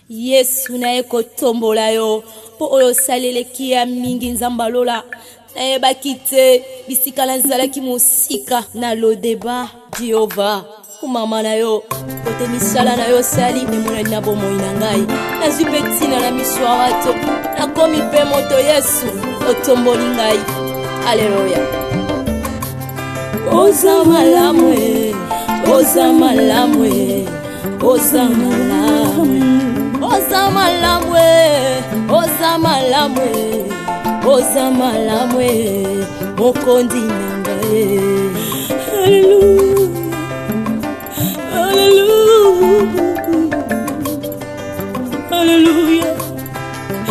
Yesu na eko tombola yo po oyo saleleki ya mingi nzambalola na yebaki te bisika na nzalaki mosika na lodeba Jehova kumama na yo kote misala na yo sali emonani na bomoi na ngai nazwi mpe ntina na miso ya bato nakomi mpe moto Yesu otomboli ngai. Aleluya. Oza malamwe, oza malamwe, oza malamwe, oza malamwe, oza malamwe, oza malamwe, mokondi nangae. Hallelujah, hallelujah, hallelujah.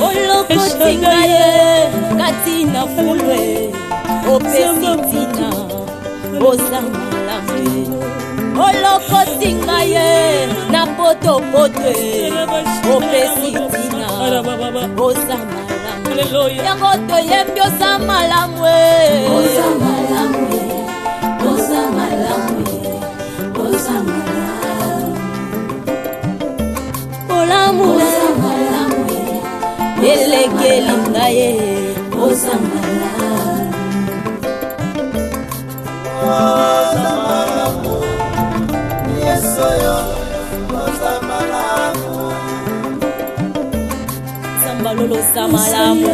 Olokoti ngaye katina fulwe opesitina oza malamwe. Olokoti ngaye na potopotwe opesitina oza malamwe. Yango toyembi oza malamwe, oza malamwe, oza malamwe, oza malamwe. Olamu elekeli ngaye oza malamu, oza malamu, Yesu yo oza malamu. Sambalolo za malamu,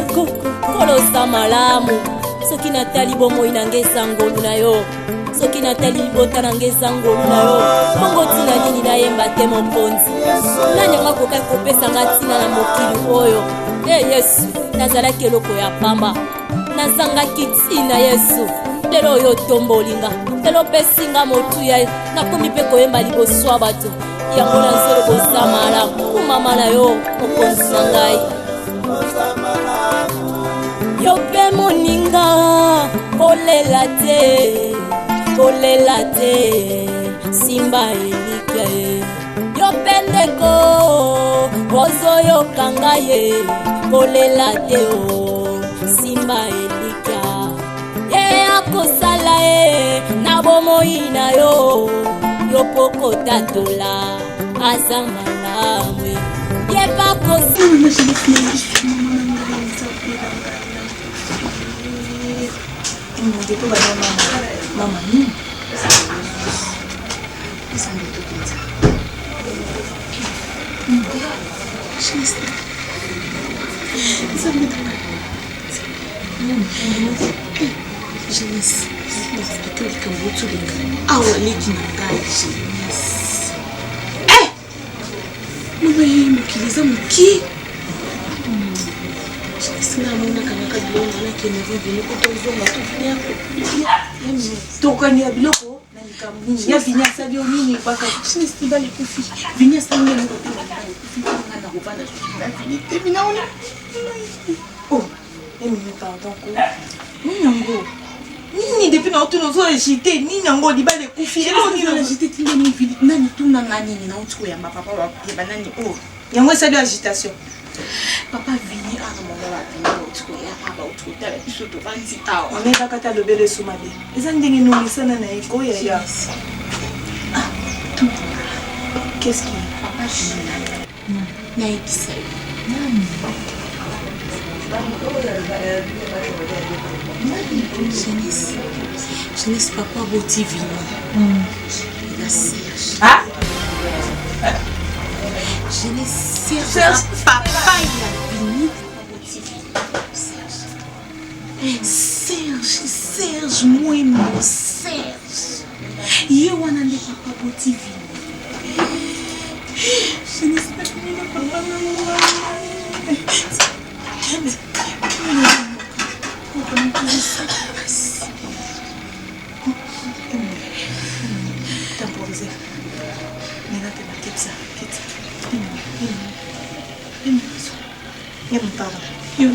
kolo za malamu. Soki natali bomoi na ngeza ngolu na yo, soki natali libota na ngeza ngolu na yo, bongo tina nini na yemba te mokonzi. Nani nga koka kopesa nga tina na mokili oyo. Yesu nazalaki eloko ya pamba nazangaki tina Yesu lelo oyo tombolinga lelo pesinga motuya nakomi mpe koyemba liboso ya bato yango nazelo boza malamu kumama na yo mokonzi na ngai. Yo mpe moninga kolela te simba elikya ye. Yo mpe ndeko ozoyoka ngaye kolela te o simba elikya ye akosala ye na bomoi na yo yo poko tatola aza malamwe ye bakosala. Jeunesse, awa leki na ngai jeunesse. Mokiliza moki jeunesse nga mona kanaka bilongo naki enevo vini kotozonga tokani ya biloko ya vini asali yo nini baka jeunesse bali kufi vini asali yo nini na kopanda vini te bina ona oh emi pardon ko ninango nini depuis na otuno zo agité ninango libale kufi elo ni na agité tinde ni vini nani tuna ngani ni na otiko ya papa wa ya banani oh yango esali agitation papa vini ana mona wa vini otiko ya aba otiko tala biso to vanti awa on est kata lobele sumabe eza ndenge no misana na eko ya ah tout qu'est-ce qui papa vini na ikisa Jeunesse papa boti vini il a Serge. Ah Jeunesse Serge papa il a vini boti vini Serge moi mon Serge ye wana nde papa boti vini jeunesse papa temporiser. Nena te maketsa, keti. Yem pardon. Yo,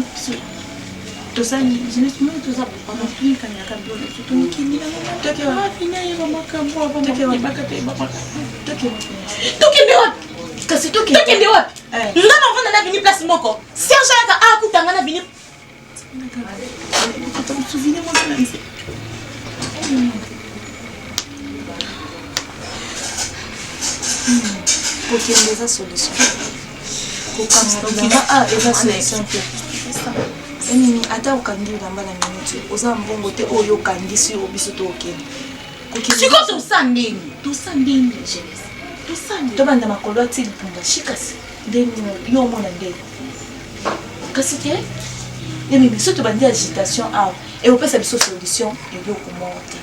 tosa ni jeunesse moi tosa pendant plus quand il y a comme l'autre surtout ni kini na moi. Toke wa fina ye mama kambo wa toke wa bakate baba. Toke biwa. Kasi toke biwa. Ngana vanda na vini place moko. Serge aka akutanga na vini. Souvenez-moi de la musique. Pour qu'il y ait des solutions. eza solution te yani ata okangi bilamba na minute oza mbongo te oyo okangisi yo biso tookende siko tosa ndeni tobanda makolo ati lipunga shikasi ndeni yo omona ndeni kasi te emimi so tobandi agitation awa eopesa biso solution eloko moko te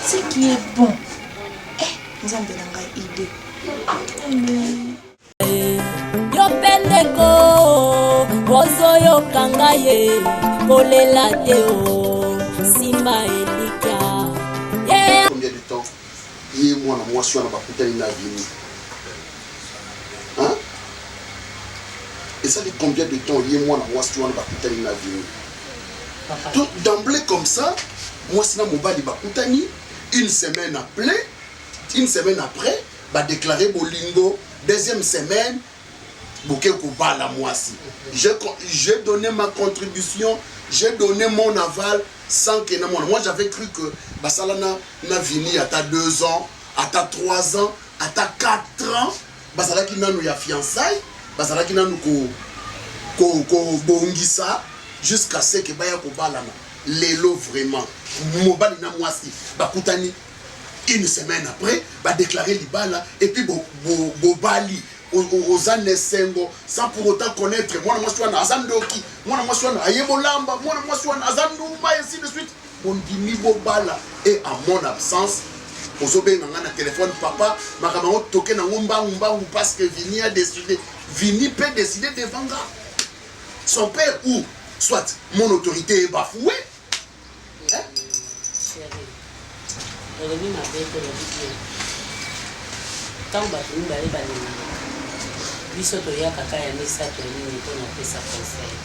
ce qui est bon nzambe na ngai ide yo pendeko ozoyokanga ye kolela te o simba elika combien de temps ye mwana mwasi wana bakutani na vini hein et ça dit combien de temps ye mwana mwasi wana bakutani na vini tout d'emblée comme ça mwasi na mobali bakutani une semaine après ba déclarer bolingo deuxième semaine bouquet koubala mwasi j'ai donné ma contribution, j'ai donné mon aval sans que moi j'avais cru que basala na vini ata 2 ans, ata 3 ans, ata 4 ans basala ki nanu ya fiançailles, basala ki nanu ko bongisa jusqu'à ce que baya kobalana lelo vraiment mobali na mwasi bakutani une semaine après ba déclarer libala et puis bobali aux années sengo sans pour autant connaître moi mwasi wana azandoki moi mwasi wana ayebolamba moi mwasi wana azanduma ainsi de suite on dit bobala et à mon absence ozobenga na téléphone papa makambo toke na ngomba parce que Vini a décidé Vini peut décider de vendre son père ou soit mon autorité est bafouée hein biso toya kaka ya misato nini mpona pesa conseil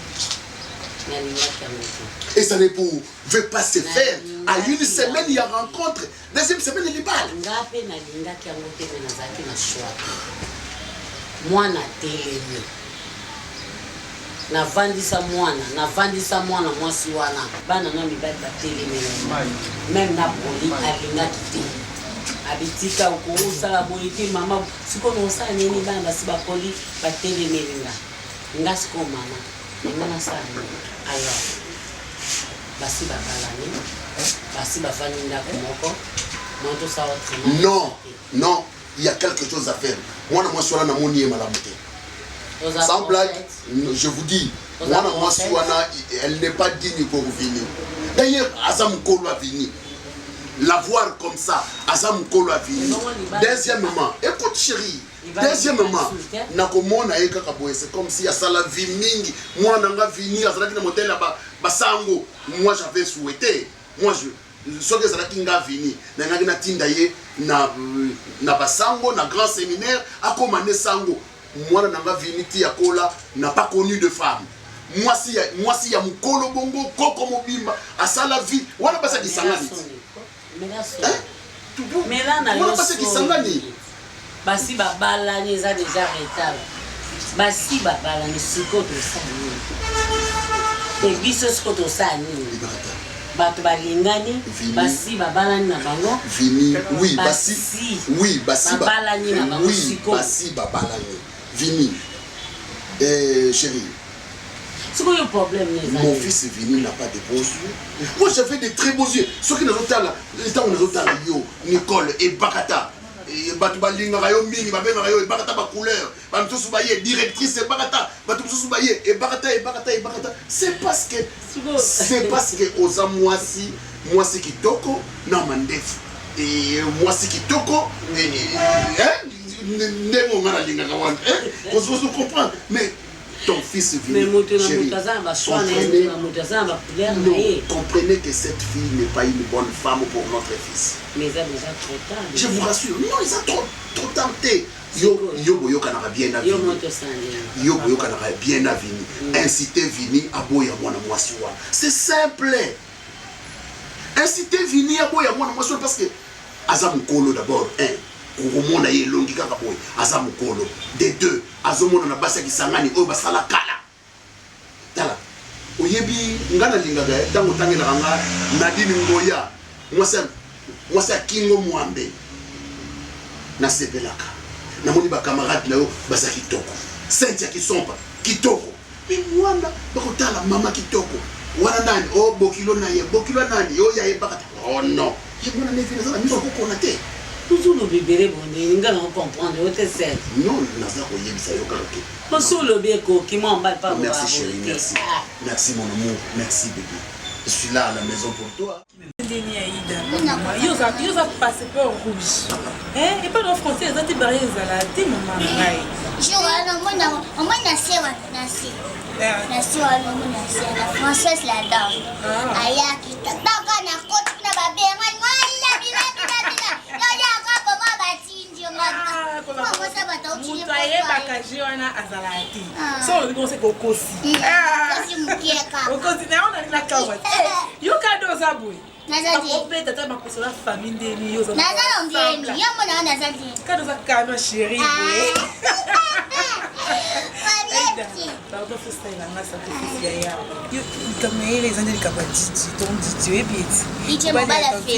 nalingaki yango te et ça ne pouvait pas se faire à une semaine il y a rencontre deuxième semaine il libale nga mpe nalingaki yango te me nazalaki na shwa mwana telemi navandisa mwana mwasi wana bana na mibali batelemela même na poli alingaki te abitika okosala boye te mama sikoyo osala nini bana basi bakoli batelemelinga nga sikoyo mama nga nasala nini alors basi babalani basi bafandi ndako moko moto sawa non il y a quelque chose à faire mwana mwasi wana namoni ye malamu te sans blague je vous dis mwana mwasi wana elle n'est pas digne pour Vini d'ailleurs aza mokolo a Vini la voir comme ça, Azam Kolo a fini. Deuxièmement, écoute chérie, deuxièmement, nakomona eka kaboye, c'est comme si à la vie mingi, moi nanga vini, à la modèle là-bas, basango, moi j'avais souhaité, moi ce que ça n'a vini, nanga tindaye na basango, na grand séminaire, à commander sango, moi nanga vini ti akola n'a pas connu de femme. Moi si ya mukolo bongo, koko mobimba, à ça la vie, wala basa di sangani. Mais là, on a basi babalani eza déjà retard. Basi babalani siko to sani. Te biso siko to sani. Bato balingani basi babalani na bango. Vini oui basi babalani na bango siko. Basi babalani. Vini chérie. C'est quoi le problème? Mon fils Vini n'a pas de beaux yeux. Moi j'avais de très beaux yeux. Ceux qui nous ont là, yo, Nicole et Bakata. Et Batubalinga Rayo Mingi, Babena et Bakata ba couleur. Bamtou Soubaye, directrice et Bakata. Batou Soubaye et Bakata. C'est parce que aux moi c'est qui toko, non mandef. Et moi c'est qui toko, on comprend. Mais ton fils Vini, comprenez que cette fille n'est pas une bonne femme pour notre fils. Mais elle est trop tard. Je vous rassure, non, ils ont trop tenté. Yo kanara bien à Vini. Inciter Vini à boya mwana mwasi wana. C'est simple. Inciter Vini à boya mwana mwasi parce que Azam Kolo d'abord, Kurumona ye longi kaka boy Azam Kolo. Des deux, Azomona na basa kisangani oyo basala kala. Tala. Oyebi ngana lingaga tango tangela nga Nadine Ngoya. Mwasa Kingo Mwambe. Na sepelaka. Na moni ba camarade na yo basa kitoko. Cynthia Kisompa kitoko. Mais Mwanda bakotala mama kitoko. Wana nani? Oh bokilo na ye, bokilo nani? Yo ya ye bakata. Oh non. Je mona ne vient ça, miso ko konaté. Toujours le bébé bonné, nga na comprendre, o te sel. Non, naza ko yebisa yo kanke. Bonsoir le beko qui m'emballe pas. Merci chérie, merci. Merci mon amour, merci bébé. Je suis là à la maison pour toi. Yo za passeport rouge. Hein? Et pas dans français, ils ont dit barrière la té maman ngai. Je on nasi. Nasi wa nasi. La française la dame. Aya kita. Baka na kote na babenga ngala bila. Yo ya ka boma batinji ngaka. Ko sa bata uchi. Mutaye bakaje wana azalati. So on sait kokosi. Kasi mukieka. Kokosi na ona na kawa. Yo kado zabu. Nazadi. Après tata makosola famille deni yo za. Nazalo ndieni. Yo mona nazadi. Kado za kano chérie. Pardon, faut ça il a ma ça pour faire ya. Yo comme les années ka ba Didi, ton Didi ebiti. Didi mobala fe.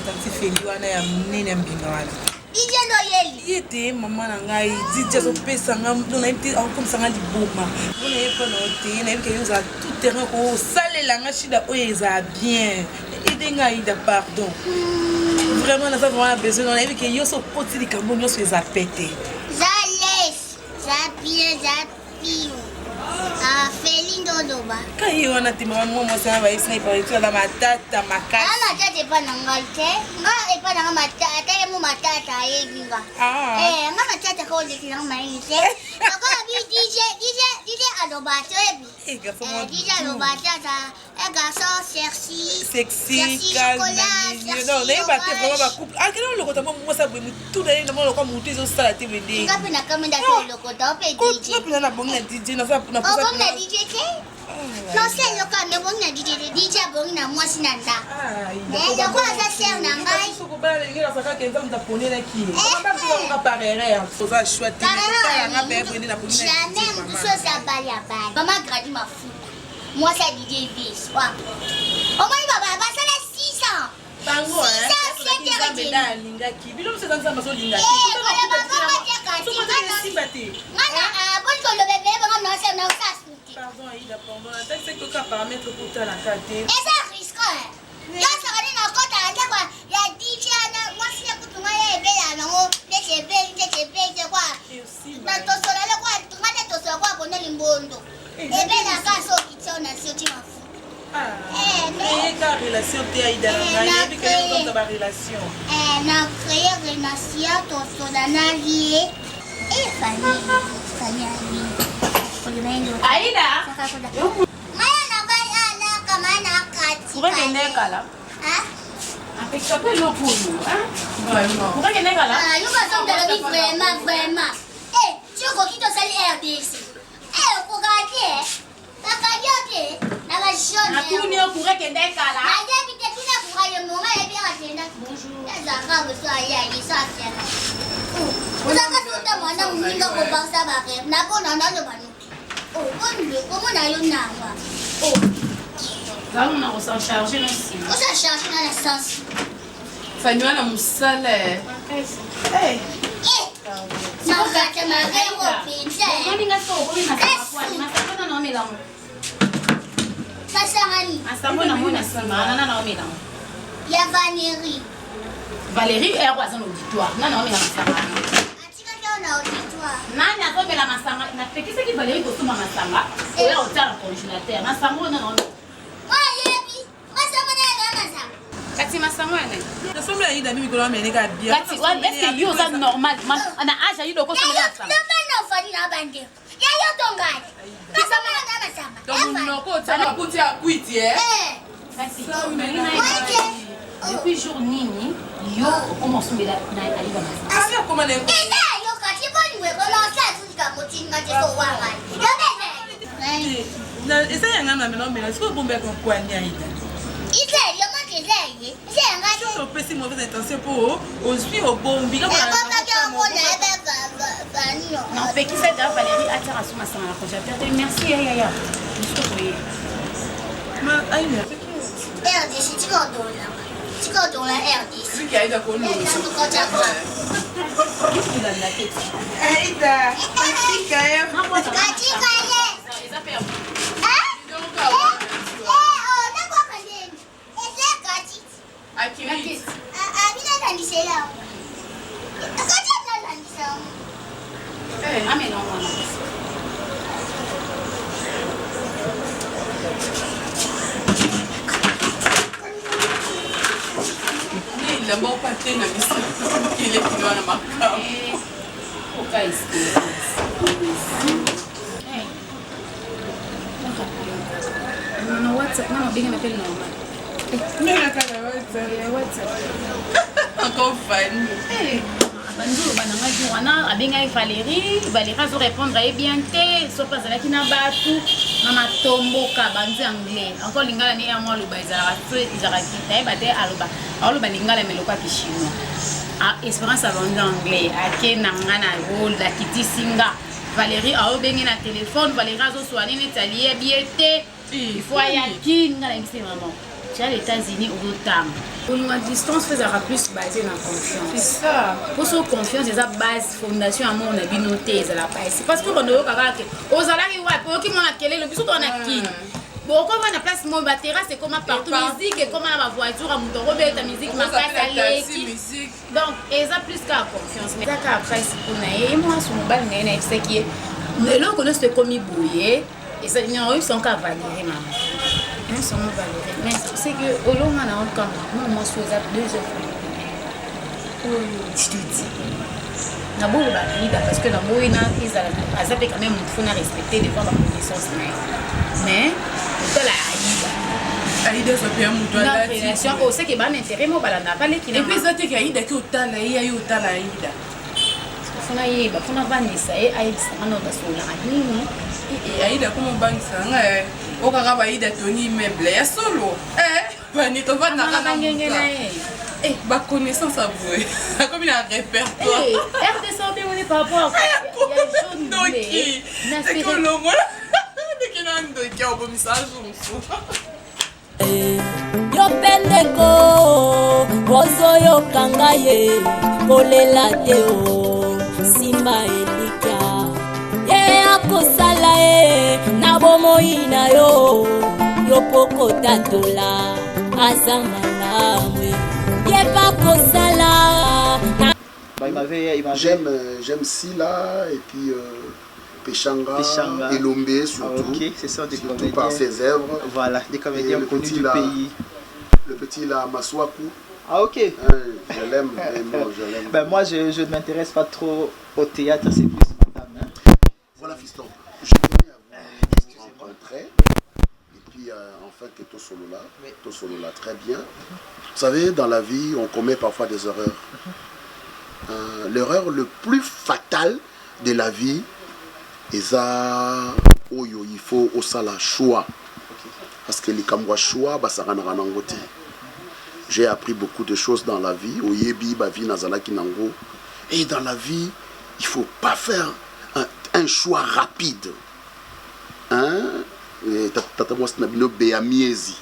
Tanti feli wana ya mnene mbinga wana. Didi ndo yeli. Yete mama na ngai Didi zo pesa ngam ndo na ibiti au comme ça ngali boma. Bona yepo na ote na ibiki yo za tout terrain ko salela nga shida oyo eza bien. Aider ngai da pardon. Vraiment na ça vraiment besoin na ibiki yo so poti likambo nyonso eza pété. Zapio. Felindo Loba. Quand il y a un atimo, moi, ça va essayer par exemple la matata, ma casse. Ah, ma tata est pas dans le thé. Moi, est pas dans ma tata. Elle est ma tata. Eh, ma tata quand on est dans ma liste. Quand DJ Adobato. DJ Adobato, un garçon sexy, calme. Non, n'est pas vraiment ma couple. Ah, quel est le côté moi ça veut tout d'ailleurs dans le comme monter sur ça TV. Nga pina kamenda ko le côté pe DJ. Ko pina na bonga DJ na ça na pour ça. Oh, DJ ke? Non, c'est le cas mais bonga DJ bonga na moi sinanda. Ah, il y a quoi ça sert na ngai? Soko ba le ngira saka kenza mtapone na ki. Ba ba parere so ça chouette. Na pe prendre na pone. Jamais muso za bali abali. Mama gradi mafu. Moi ça DJ bis. Wa. Oh moi baba ça la 600. Bango hein. Ça me da linga ki. Bilo se dans ça maso linga ki. Pardon, Aïda, pardon. La tête, c'est que le paramètre pour ta la caté. Et ça risque, hein? Là, ça va être encore à la quoi. Il y a DJ, moi, si je peux te marier, il y a non, c'est quoi. Et aussi, na to sola le quoi, tu m'as dit to sola quoi, on est limbondo. Et bien, la casse au kitchen, on a sorti ma fou. Créer ta relation, tu as Aïda, il y a une autre relation. Na créer relation, to sola na lié. Et famille ali. Aïda. Maya na baya na kama na kati. Pourquoi tu n'es pas là? Hein? Avec ça peut l'eau pour nous, hein? Vraiment. Pourquoi tu n'es pas là? Ah, nous passons de la vie vraiment. Eh, tu as qui te sali RDC. Eh, pour regarder. La caillette, la jaune. Na tout n'est pour que tu n'es pas là. La débite tout n'a pour aller mon et bien attendre. Bonjour. Les arabes sont ailleurs, ils sont fiers. Vous avez tout le monde dans le monde pour voir ça va faire. N'a pas dans le monde. Oh, comment on a eu nava? Oh. Là, on a reçu chargé aussi. On s'est chargé dans le sens. Fanny, on a moussale. Hey. Eh. Ma gâte, ma gâte, pince. On a ça, on a ça, on a ça. Ça sarani. Asamo na mona sima, nana na omela. Ya Valérie. Valérie est à son auditoire. Nana omela masanga. Atika na auditoire. Nani azomela masanga? Na peki ce qui Valérie kosoma masanga. Oya otala congélateur. Masanga nana omela. Yebi. Masanga na masanga. Kati masanga na. Na somme ya Aïda mimi kola meneka bien. Kati est-ce que yo ça normal? Ana âge ayi doko somo masanga. Non fadi na bande. Ya yo tongani. Masanga na masanga. Donc non ko tsala kuti akwiti eh. Kati. Depuis jour nini yo comment somela na aliba masanga. Asi akoma na ko. Yo kati boni we kola sa tuka motinga te so wanga. Yo bebe. Na esa yanga na mena mena siko bombe ko kwani Aïda. Ise yo ma ke zeye. Ise yanga te. Tu peux si mauvaise intention pour aussi au bombi là. Non, fait qui c'est d'ailleurs Valérie attire à son masanga la congélateur. Merci Yaya. Mais Ma Aïda. RDC tu vas donner. Tu Katika dans la R10. Lui qui a aidé à connaître. Aïda, katika ye. Katika ye. Akirit. Il a pas pâté na misa. Il est plus dans ma cam. Pourquoi est-ce que non WhatsApp non bien appelle normal. Encore fan. Banzou bananga wana abenga Valérie azo répondre à bien te so pas la kina batu na matomboka banzi anglais encore lingala ni ya moi lo bazala izara kita ba te aloba lingala meloko ki chinois a espérance à anglais ake nanga na rôle la kiti singa Valérie a obengi na téléphone Valérie azo soigner netali bien te il faut ya kinga la ngisi maman tu as les États-Unis au temps. Pour nous à distance, faisera plus basé dans la confiance. C'est ça. Pour cette confiance, c'est la base, fondation à mon avis notée, c'est la base. Parce que quand on a aux salariés, pour qui m'ont accueilli, le plus on a qui. Bon, quand on a place, mon batterie, c'est comme partout musique et comme ma voiture, à mon tour, ta musique, ma casse à l'équipe. Donc, et ça plus qu'à confiance. Mais ça, après, c'est pour nous. Et moi, sur mon bal, c'est qui est. Mais là, on a ce commis bouillé, et ça, il y a eu son cas Valérie, maman. Non seulement Valérie, mais c'est que au long on a encore moi je suis à 2 heures. Je te dis. Na beau parce que dans Moïna ils avaient quand même faut respecter des fois la connaissance mais tout la Aïda ça peut muto la relation au c'est que ban intérêt mo balanda pas les qui et puis ça te Aïda qui otala ya otala Aïda. Funa yeba funa vanisa Aïda sana ndo sola nini et Aïda comment banisa nga okaka Aïda toni meuble ya solo bani to va na ba connaissance à vous comme il a un répertoire RDC on est par rapport il y a jaune bleu c'est que le moi de qui n'a de qui a un message yo pendeko bozo yo kangaye kolela teo simba elika ye akosala na bomoi na yo yo poko tatola azamalamu ye bakosala j'aime Sila et puis Péchanga et Lombe surtout. Ok, ce sont des comédiens. Par ses œuvres. Voilà, des comédiens connus du pays. Le petit là, Maswaku. Ah ok. Je l'aime, vraiment, je l'aime. Ben moi je ne m'intéresse pas trop au théâtre, c'est plus madame. Hein. Voilà fiston, je tenais à vous rencontrer. Et puis enfin que tout solo là, très bien. Vous savez, dans la vie, on commet parfois des erreurs. L'erreur le plus fatale de la vie, et ça, il faut aussi la choix. Parce que les Kamwa choix, ça rend ranangote. J'ai appris beaucoup de choses dans la vie. Oyebi, bavi, nazala kinango. Et dans la vie, il ne faut pas faire un choix rapide. Hein? Tata moi c'est nabino beamiezi.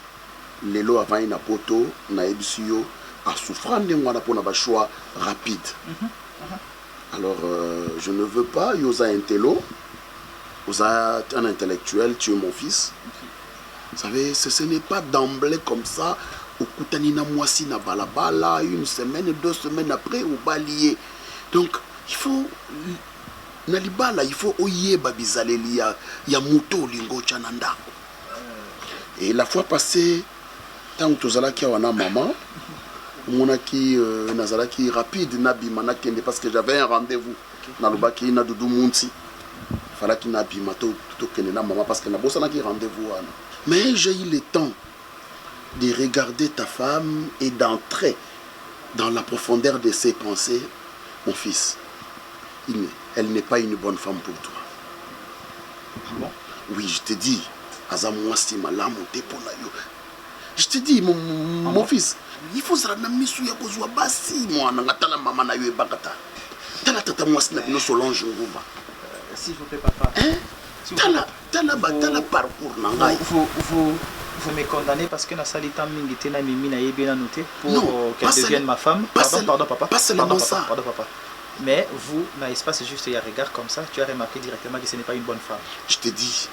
Lelo avant ina poto na ebisuyo a souffrant de moi pour na choix rapide. Alors je ne veux pas yosa intello. Yosa un intellectuel, tu es mon fils. Vous savez, ce n'est pas d'emblée comme ça. Au Koutanina Moisi na balabala, 1 semaine, 2 semaines après, au balier. Donc, il faut. Nalibala, il faut oye babizaleli ya muto lingo chananda. Et la fois passée, tant que tozala ki wana maman, monaki nazala ki rapide nabi manakende parce que j'avais un rendez-vous. Nalobaki na dudu munti. Fallait qu'il nabi mato to kenena maman parce que na bosana ki rendez-vous wana. Mais j'ai eu le temps de regarder ta femme et d'entrer dans la profondeur de ses pensées. Mon fils, elle n'est pas une bonne femme pour toi. Bon. Oui, je te dis, je te dis, mon fils, il faut se rendre à kozwa basi moi nangatala mama na yo bakata. Tala tata moi na bino Solange Ngouba. S'il vous plaît papa. Hein? Tala parcours nanga. Vous me condamnez parce que na salita mingité na mimi na bien noté pour qu'elle devienne ma femme. Pardon papa. Pas seulement ça. Pardon papa. Mais vous, n'est-ce pas, c'est juste un regard comme ça, tu as remarqué directement que ce n'est pas une bonne femme. Je te dis,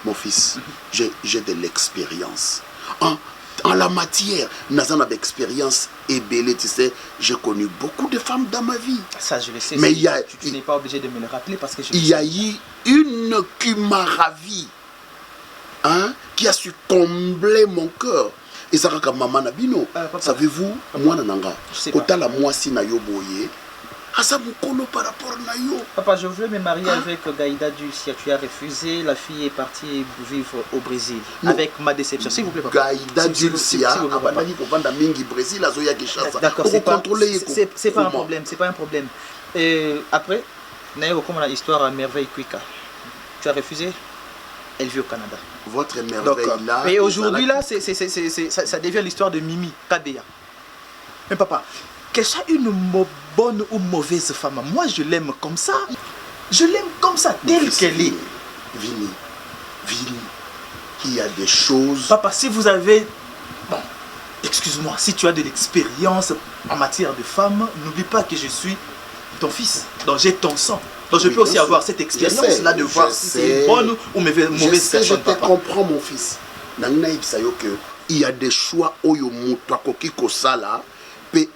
mon fils, j'ai de l'expérience. En la matière, Nazana d'expérience et belle, tu sais, j'ai connu beaucoup de femmes dans ma vie. Ça, je le sais. Mais tu n'es pas obligé de me le rappeler parce que il y a eu une qui m'a ravi, hein, qui a su combler mon cœur. Et ça, comme maman Nabino, savez-vous, moi, Nananga, autant la moi si na yoboye. Par rapport à yo. Papa, je voulais me marier avec Gaïda Dulcia. Tu as refusé. La fille est partie vivre au Brésil. Non. Avec ma déception. S'il vous plaît, papa. Gaïda Dulcia, d'accord, c'est pas un problème. C'est pas un problème. Après, Naïro, comme la histoire à Merveille Kwika. Tu as refusé. Elle vit au Canada. Votre merveille là. Et aujourd'hui, là, ça devient l'histoire de Mimi Kabeya. Mais papa, qu'elle soit une bonne ou mauvaise femme, moi je l'aime comme ça. Je l'aime comme ça, telle qu'elle est. Vini, il y a des choses... Papa, si vous avez... Bon, excuse-moi, si tu as de l'expérience en matière de femme, n'oublie pas que je suis ton fils. Donc j'ai ton sang. Donc je peux aussi avoir cette expérience-là de voir si c'est une bonne ou mauvaise personne. Je te comprends, mon fils. Il y a des choix oyo mutu kosala.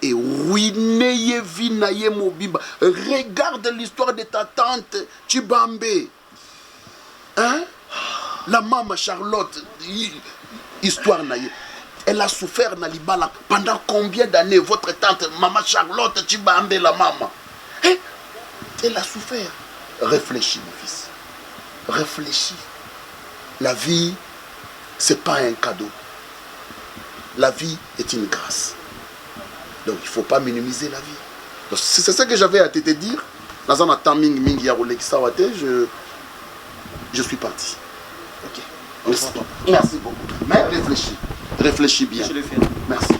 Et ruiner vie mobiba. Regarde l'histoire de ta tante Chibambe. Hein? La maman Charlotte, histoire naïe. Elle a souffert na libala pendant combien d'années votre tante maman Charlotte Chibambe la maman. Hein? Elle a souffert. Réfléchis mon fils. Réfléchis. La vie c'est pas un cadeau. La vie est une grâce. Donc il ne faut pas minimiser la vie. C'est ça que j'avais à te dire. Dans un temps je suis parti. Ok. Merci beaucoup. Mais réfléchis. Réfléchis bien. Je le fais. Merci.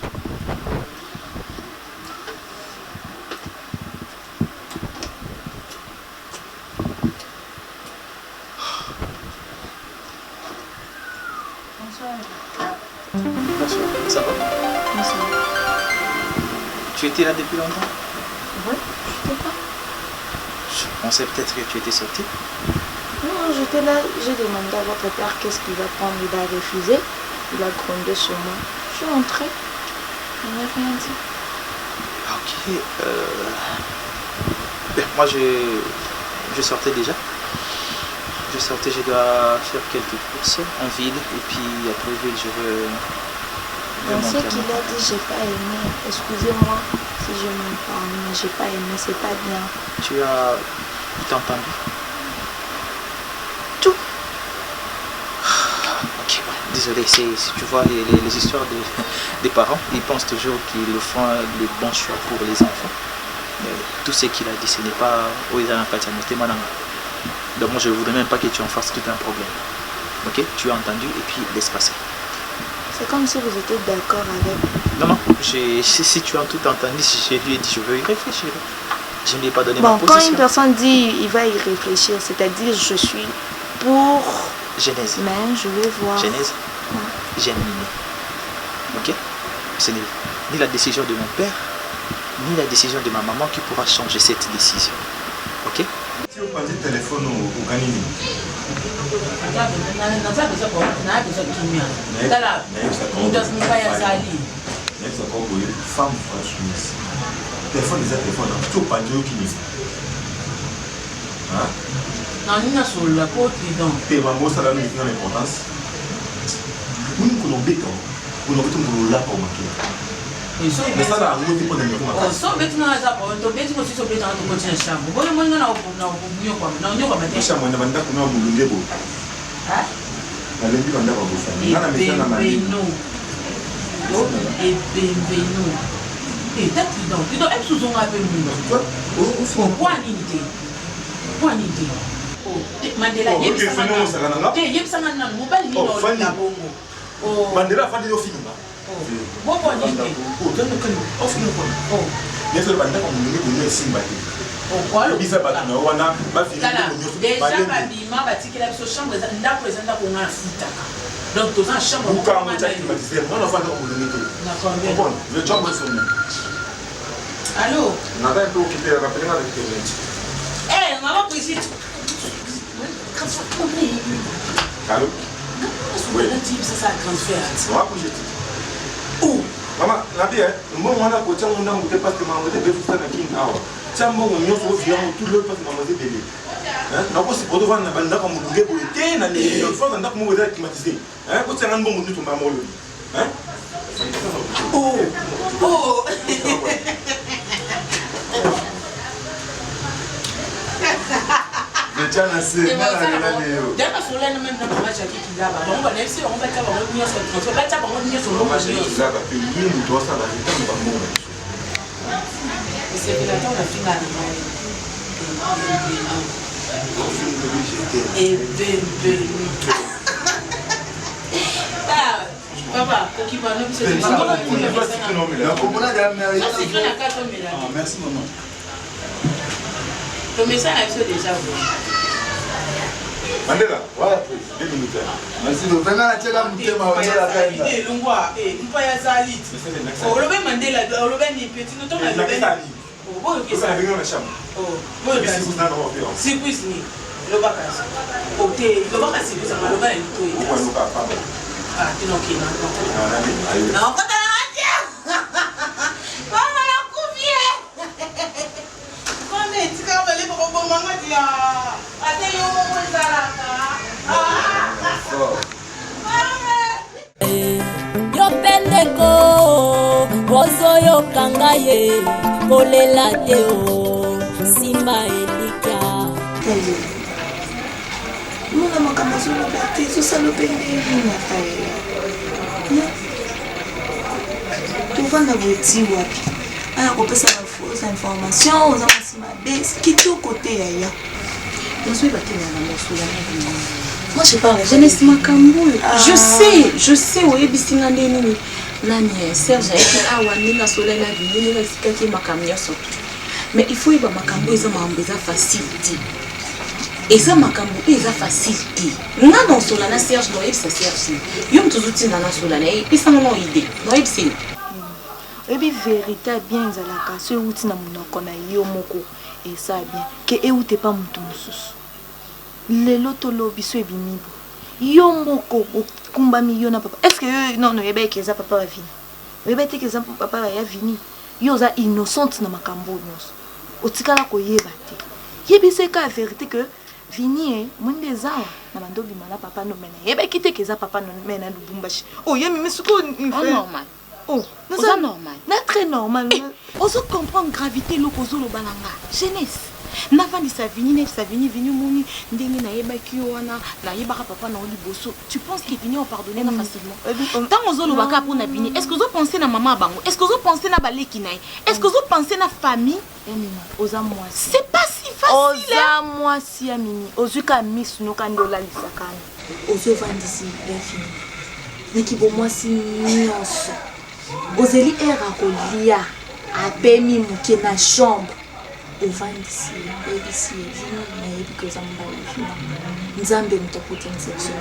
Bonsoir. Ça va? Bonsoir. Tu étais là depuis longtemps? Oui, je sais pas. Je pensais peut-être que tu étais sortie. Non, j'étais là, j'ai demandé à votre père qu'est-ce qu'il va prendre, il a refusé. Il a grondé sur moi. Je suis entrée. Il n'a rien dit. Ok. Moi, je sortais déjà. Je dois faire quelques courses en ville. Et puis après ville, je veux... Dans ce qu'il a dit, j'ai pas aimé. Excusez-moi si je m'en parle, mais j'ai pas aimé, c'est pas bien. Tu as tout entendu? Tout. Ok, bon, désolé, si tu vois les histoires des parents, ils pensent toujours qu'ils font les bons choix pour les enfants. Mais tout ce qu'il a dit, ce n'est pas donc moi je ne voudrais même pas que tu en fasses tout un problème. Ok, tu as entendu et puis laisse passer. C'est comme si vous étiez d'accord avec. Non, si tu as tout entendu, je lui ai dit je veux y réfléchir. Je ne lui ai pas donné ma position. Quand une personne dit il va y réfléchir, c'est-à-dire je suis pour... Genèse. Mais je vais voir. Genèse. J'aime Mimi. Ok? Ce n'est ni la décision de mon père, ni la décision de ma maman qui pourra changer cette décision. Ok? Si vous prenez le téléphone au Ganini, femme soumise. Téléphone des téléphones, tu as pas de qui non, il y a sur la côte, donc. Tu es maman, ça a une importance. Nous nous bêtons, nous nous bêtons là pour marquer. Mais ça a un autre point de vue. So maintenant ça pour donc bêtons aussi sur bêtons de continuer ça. Vous voyez moi na mieux quoi. Non, mieux comme ça. Ça moi na banda ko na mulunge bo. Hein? Na lebi banda ko bofa. Na na mesa na mali. Et bienvenue. Et t'as tu dois être sous un appel monde. Pourquoi n'était? Pourquoi n'était? Oh, Mandela yebisanga na mobile ni na bongo. Oh, Mandela fandi yo fini ba. Bon, Oh, tu as le offre. Oh, bien sûr, banda ko mulunge bo ne simba. Bisa batuna wana ba fini déjà babima batikela biso chambre ndako eza ndako nga futaka. Donc dans une chambre on a climatisé. On a fait le job est sonné. Allô? On a un peu occupé à rappeler avec Internet. Eh, maman précise. Allô? Oui. C'est ça grande fête. On va bouger. Où? Maman, la vie, moi on a côté on a monté parce que maman était belle pour ça na king hour. Tiens moi on y a tout le parce que maman était belle. Hein? Na ko si podo vana banda ko mudunge bo te na ne le fois ndak mo weda climatisé. Hein? Ko tsanga mbongo ndu to mama lo. Hein? Oh. Oh. Déjà na c'est na leo. Déjà sur là même dans ma chaki qui là bas. On va laisser on va ta ba revenir sur transfert. Ba ta ba revenir sur le marché. Là ba pe ni nous doit ça la temps ba mo. C'est que là on a fini là. Et bébé. Ah, papa, qui va nous c'est merci maman. Le message est déjà Mandela, voilà, 2 minutes. Merci, nous venons à tirer un thème à la peine. Eh, Lungwa, eh, Mpaya Zalit. Oh, le même Mandela, le même petit, nous tombe à le oh, bon, ok, ça vient dans la chambre. Oh, bon, si vous n'avez pas fait. Si vous ni le vacances. Ok, le vacances, si vous avez le vacances, il faut. Ah, tu n'as qu'à non. Non, pas dans la tienne. Maman, la couvier. Maman, tu vas aller pour le bon moment, tu as. Attends, yo, on va là. Yo pendeko bozo yo kangaye kolela teo simba elika Muna makamazulu bate so salopende na taye. Tu vanda boti wapi? Aya kopesa la fausse information aux amasima bes kitu côté ya. Nous bate na mosula na. Moi je parle jeunesse makamboul. Je sais oye bisinga ndeni nani Serge awa ninga sola na bini na sikaki makamnya so. Mais il faut y avoir makambo eza mambeza facilité. Et ça makambo eza facilité. Na dans sola na Serge no yeb ça Serge. Yom tuzuti na sola na et ça non idée. No yeb c'est. Et bien vérité bien ezalaka so uti na munoko na yo moko et ça bien que e ou te pas mutu mususu. Lelo tolo biso ebimibo yo moko kumba miliona papa est-ce que non yeba keza papa va vini yeba te keza papa va ya vini yo za innocente na makambo nyos otikala ko yeba te yebise ka vérité que vini mwende za na mandobi mala papa no mena yeba kite keza papa no mena lubumbashi oh yemi misuko normal oh c'est normal na très normal ozo comprendre gravité lokozo lo balanga jeunesse Navandi Savini vini moni ndenge na yeba kiwana na yeba papa na liboso. Tu penses qu'il vient pardonner facilement? Tant aux autres baka pour na vini. Est-ce que vous pensez na maman bango? Est-ce que vous pensez na baleki naï? Est-ce que vous pensez na famille? Oza moi. C'est pas si facile. Oza moi si amini. Ozuka miss no kandola lisakana. Ozo vandisi vini. Nekibo moi si nyonso. Ozeli era kolia abemi muke na chambre. Au vendisi, ici, que ça m'a Nzambe mtakuta section.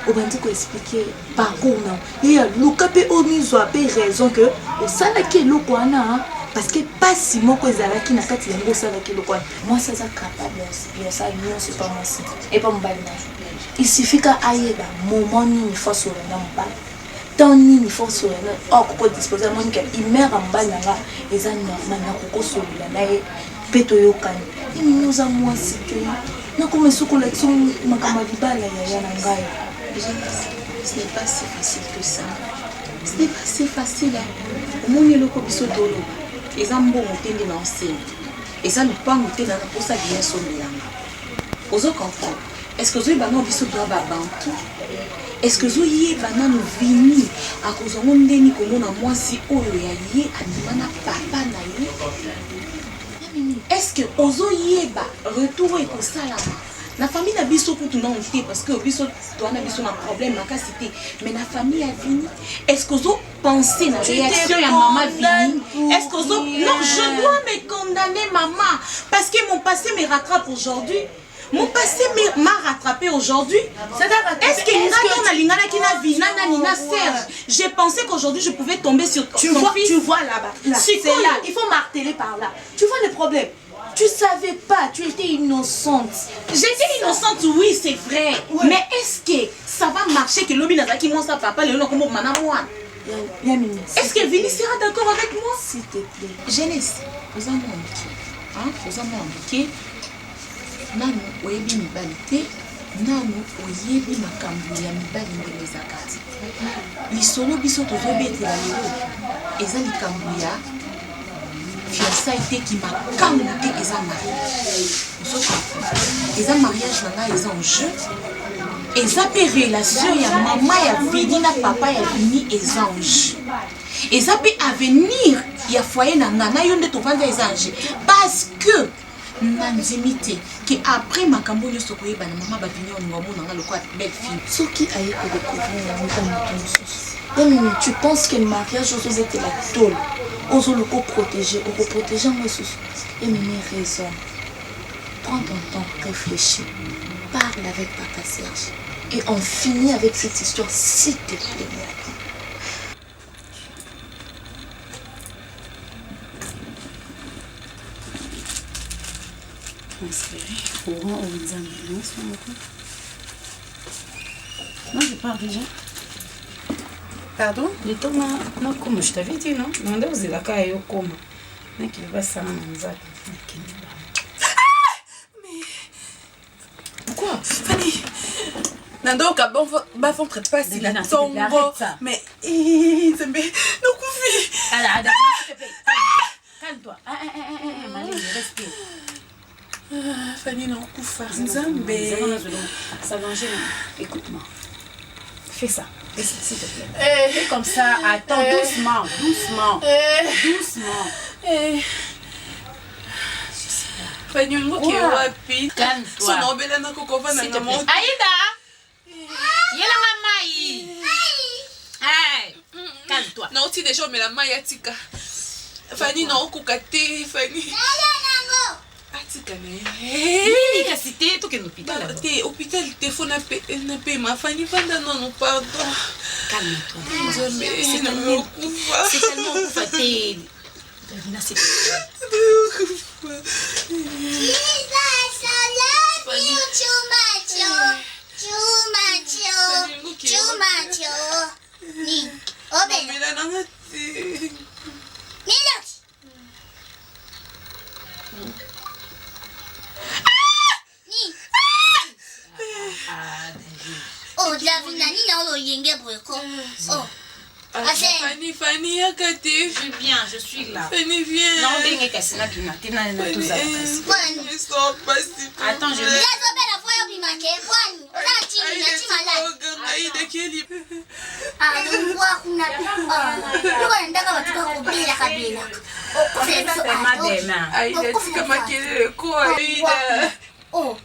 Au bandi ko expliquer parcours non. Il y a lokape omizo pe raison que au sala ke lokwana parce que pas si moko ezalaki na kati yango sala ke lokwana. Moi ça capable bien ça non c'est pas moi si. Et pas mbali na. Il suffit qu'à ayeba moment ni force sur le mbali. Tant ni force sur le oh ko disposer mon que il meurt en bas là et ça normal na ko sur la peto yokani ini nous a moi si que na comme sous collection makama libala ya na ngai ce n'est pas si facile que ça ce n'est pas si facile mon eloko biso dolo ezambo motende na enseigne et ça nous pas motende na pour ça bien sommelanga ozo comprendre est-ce que vous ba no biso doit ba bantu est-ce que vous y bana no vini à cause de mon ndeni ko mona moi si oyo ya ye animana papa na ye. Est-ce que ozo yeba retour et ko salama La famille n'a biso pour tout le monde parce que biso doit n'a biso un problème la cité. Mais la famille a fini. Est-ce que vous pensez la réaction à maman Vini? Est-ce que vous... Non, je dois me condamner maman parce que mon passé me rattrape aujourd'hui. Mon passé m'a rattrapé aujourd'hui. Est-ce que j'ai pensé qu'aujourd'hui je pouvais tomber sur ton fils. Tu vois là-bas. C'est là. Il faut marteler par là. Tu vois le problème? Tu savais pas. Tu étais innocente. J'étais innocente, oui, c'est vrai. Ouais. Mais est-ce que ça va marcher que l'homme n'a pas qui monte papa le nom comme maman moi? Est-ce que Vini sera d'accord avec moi? S'il te plaît. Jeunesse, vous en manquez. Hein? Vous en manquez. Nanu oyebi mibali te nanu oyebi makambo ya mibali ndenge ezaka lisolo biso tozobetela lelo eza likambo ya fiançailles te ki makambo te eza mariage eza mariage na ngai eza en jeu eza mpe relation ya mama ya Vini na papa ya Vini eza en jeu eza mpe avenir ya foyer na nga na yo nde tovanda eza en jeu parce que Nandimité qui après ma cambogne se koyeba na maman babini on ngamo na le quoi belle fille ce qui a été découvert en tu penses que le mariage aux était la tôle aux le protéger au protéger moi sous et mes raisons prends ton temps réfléchis parle avec papa Serge et on finit avec cette histoire s'il te plaît. Non, je pars déjà. Pardon? Le temps, non, comme je t'avais dit, non? Non, vous êtes là, comme. Mais qui va ça, mais pourquoi? Fanny, Nando, va faire pas si la tombe. Mais, c'est bien. Non, Koufi. Alors, calme-toi. Respire. Fanny, non, Koufa. S'allonger, écoute-moi. Fais ça, s'il te plaît. Fais comme ça, attends, doucement. Fanny, calme-toi. Aïda! Calme-toi. Non, tu déjà, mais la maille tika. Fanny, non, Koukate, Fanny. Atika, oui, cité, tout que l'hôpital. Hôpital, téléphone, n'a pas ma Fanny, non, pardon. Calme-toi. C'est tellement Koufaté. Oh, David, nani na lo yenge breko. Oh. Fanny, Akate. Je viens, je suis là. Fanny, viens. Non, bien que c'est là qui m'a tout ça. Attends, je vais. Oh.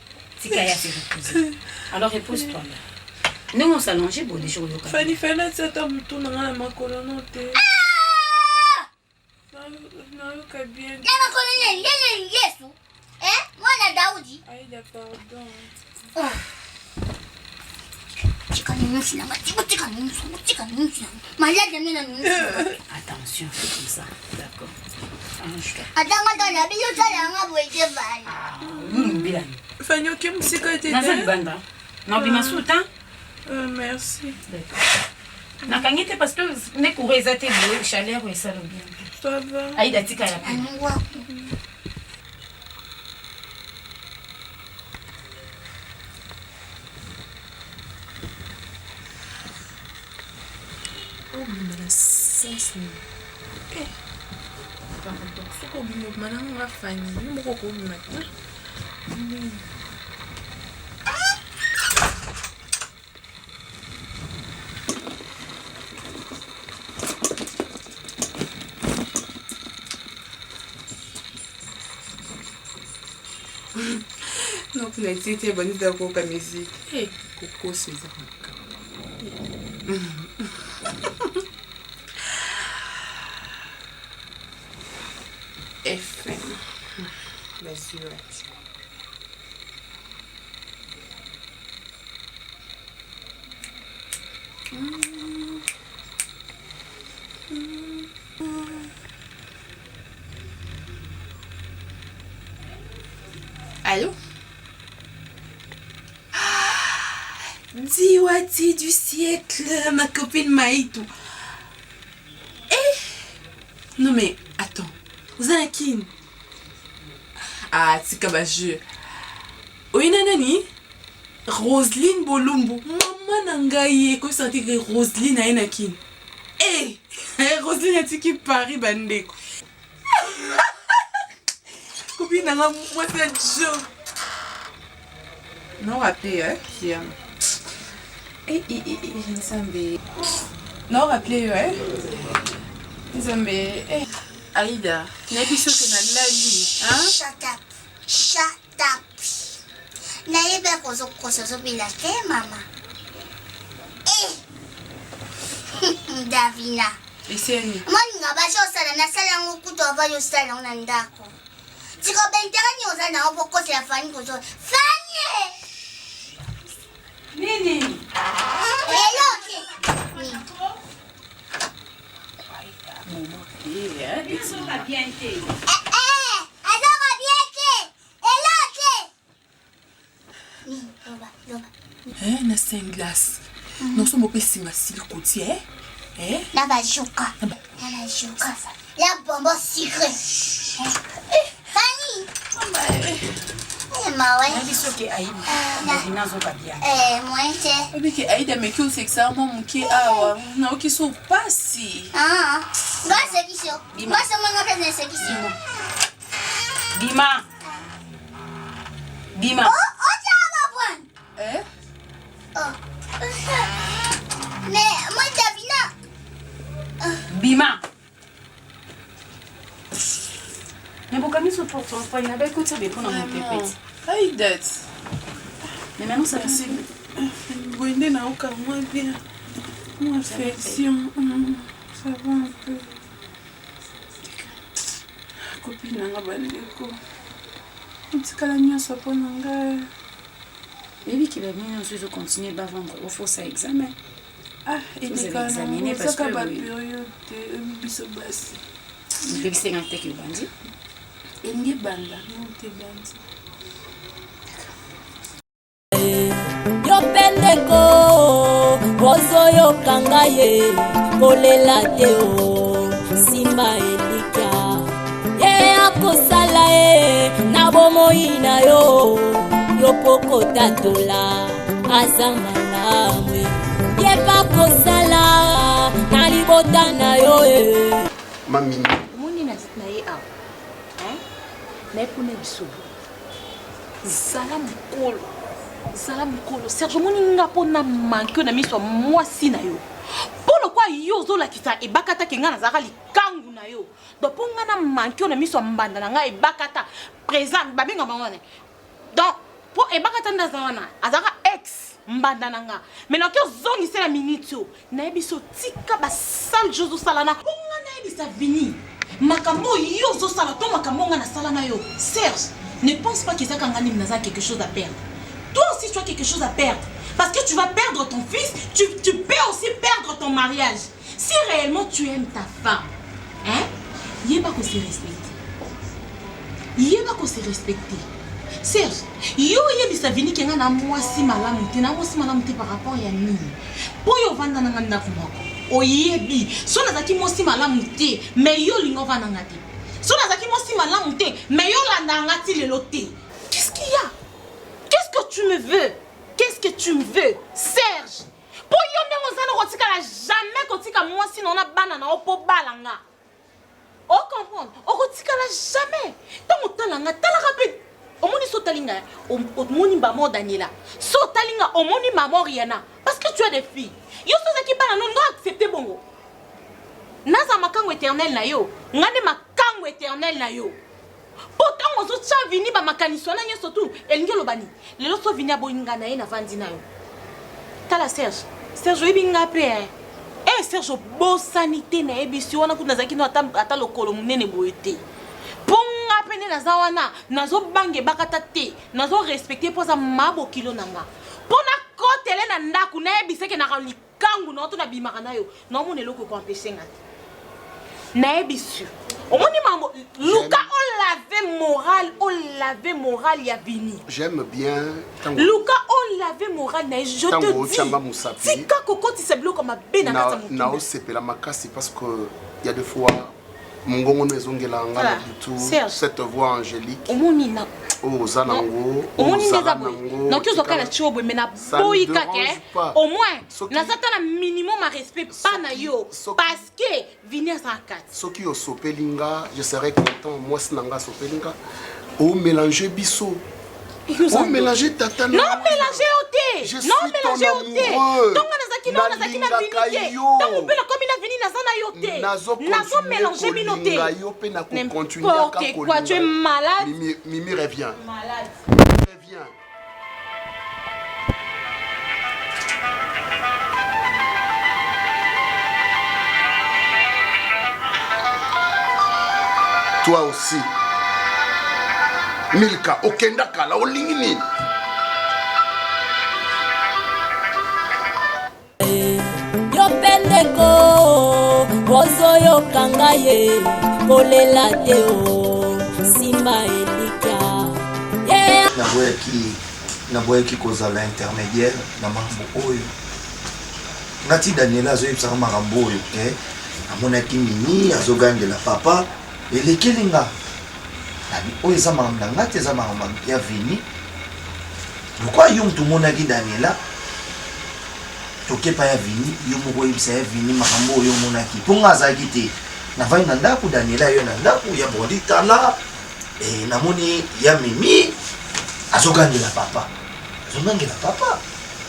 Alors repose-toi là. Nous on s'allongeait pour des jours locaux. Fanny, ça t'a tout dans la macolono. Bien. Aïda, pardon. Attention, fais comme ça. D'accord. Fanny, ok, musique a été merci. Nakangite parce que ne courir ça te de chaleur et ça le bien. Ça va. Aïda tika ya peine. Oh, mais la sens. Eh. Pardon, faut qu'on me maintenant la Fanny, me recoupe maintenant. Non, tu n'as été bonne d'accord comme musique. Hé, Coco, c'est ça. FM. Vas-y, ouais. Allô? Diwati du siècle, ma copine Maïtou. Eh? Non mais, attends. Vous avez qui? Ah, tika ba jeu. Oui, nanani? Roselyne Bolumbu. Maman nangaye, ko senti que Roselyne a une kin. Eh, Roselyne a tiki Paris bandeko. Copine nanga moi c'est Joe. Non rappelé hein, qui Nzambe. Non rappelé hein. Nzambe. Aïda, n'abiso que na lali, hein? Shut up. Shut up. Naïbe kozo bilate mama. Davina. Eseni. Moni ngabajo sala na sala ngokuto abayo sala ndako. Tiko benterani ozana opoko se afani kozo. Fanye. Nini? Hello ke. Na saint glace. Nous sommes au PC Massil Côtier. La bajuka. La bombe sucrée. Fanny. Mawe. Moi c'est. Mais que Aïda mais que c'est ça maman qui a non qui sont pas si. Ah. Moi c'est qui ça. Moi c'est moi qui c'est qui ça. Bima. Oh, tu as ma bonne. Oh. Mais moi Davina. Bima. Mais pourquoi nous sommes pour toi? Il n'a pas écouté ça pour nous répéter. Aïda. Mais maintenant ça c'est. Bonne n'a aucun moins bien. Moi affection. Ça va un peu. Copine n'a pas bandeko. Ntikala nyonso mpo na ngai. Yebi ki babi nyonso ezokontinue bavendre ofosa examen. Ah, examiner parce que bapériode biso basi. Mpekisenga te ke obandi. Enge banda, non te bandi. Yo pendeko, bozo yo kangaye, kolela te o, simba elika. Ye akosala e, na bomoi na yo, yo poko tatola, azamanamwe. Ye pakosala, na libota na yo e. Mami. Moni na ye awa. Na epone biso. Zala mukolo. Serge moni nga pona manke na miso mwasi na yo. Polo kwa yo zola kita e bakata ke nga na zaka likangu na yo. Do ponga na manke na miso mbanda na nga e bakata présent babenga bangone. Donc po e bakata ndaza wana azaka ex mbanda na nga. Mais na kyo zongi se la minute yo. Na ebiso tika ba sal jozo salana. Ponga na ebisa vini. Makambo yo zo sala to makambo nga na sala na yo. Serge, ne pense pas que ça quand ngani naza quelque chose à perdre. Toi aussi tu as quelque chose à perdre. Parce que tu vas perdre ton fils, tu peux aussi perdre ton mariage. Si réellement tu aimes ta femme, hein, yeba ko se respecter. Yeba ko se respecter. Serge, yo yebisa vini kenga na mwasi malamu te, na mwasi malamu te par rapport ya nini. Po yo vanda na nganda kumako. Oyebi, so nazaki mwasi malamu te, mais yo lingo vanda ngati. So nazaki mwasi malamu te, mais yo landa ngati lelo te. Qu'est-ce qu'il y a? Qu'est-ce que tu me veux? Qu'est-ce que tu me veux? Serge, pour yo ne ngozana kotika la jamais kotika mwasi nona bana na opo balanga. O comprendre? O kotika la jamais. Tant talanga talaka pe. Omoni so talinga, omoni maman Daniela. So talinga omoni maman Rihanna. Parce que tu as des filles. Yo so zaki bana non accepter bongo. Naza makango éternel na yo. Ngane makango éternel na yo. Pourtant ntango ozotya vini bamakanisi wana nyonso tu elingi olobani lelo so vini aboyinga na ye na vandi na yo tala Serge oyebi nga mpe Serge obosani te nayebisi wana kutu nazalaki no ata lokolo monene boye te mpo nga mpe nde naza wana nazobange bakata te nazorespecte mpo aza mabokilo na nga mpo nakotele na ndako nayebiseke naka likangu na oto nabimaka na yo naomona eloko ekoampeshe nga te nayebisi omoni mambo luka olave moral ya vini j'aime bien luka olave moral na je te dis tika kokotisa biloko mabe na kati ya mokili naosepela makasi parce que il y a des fois mongongo no ezongela nga na butu cette voix angélique omoni na oza nango omoni neza boye noki ozokala tio boye me na boyi kake au moins naza ta na minimum a respect pa na yo parce que vini aza kati soki osopeli nga je serais content mwasi na nga asopeli nga omélanger biso omélanger tata non mélanger yo te non mélanger yo te ntongo nazaki na vini te ntango mpe nakomi na vini naza na yo te nazomélanger bino te n'importe quoi tu es malade Mimi reviens toi aussi Milka okenda kala olingi nini yo pendeko ozoyokanga ye kolela te o simba elika naboyaki kozala intermédiaire na makambo oyo ngati Daniela azoyebisaka makambo oyo te amonaki Mimi azogangela papa elekeli nga oyo eza makambo na nga te eza makambo ya Vini lokwa yo mutu omonaki Daniela tokepa ya Vini yo moko oyebisa ya Vini makambo oyo omonaki mpo nga azalaki te navandi na ndako Daniela yo na ndako ya bondi tala namoni ya Mimi azogangela papa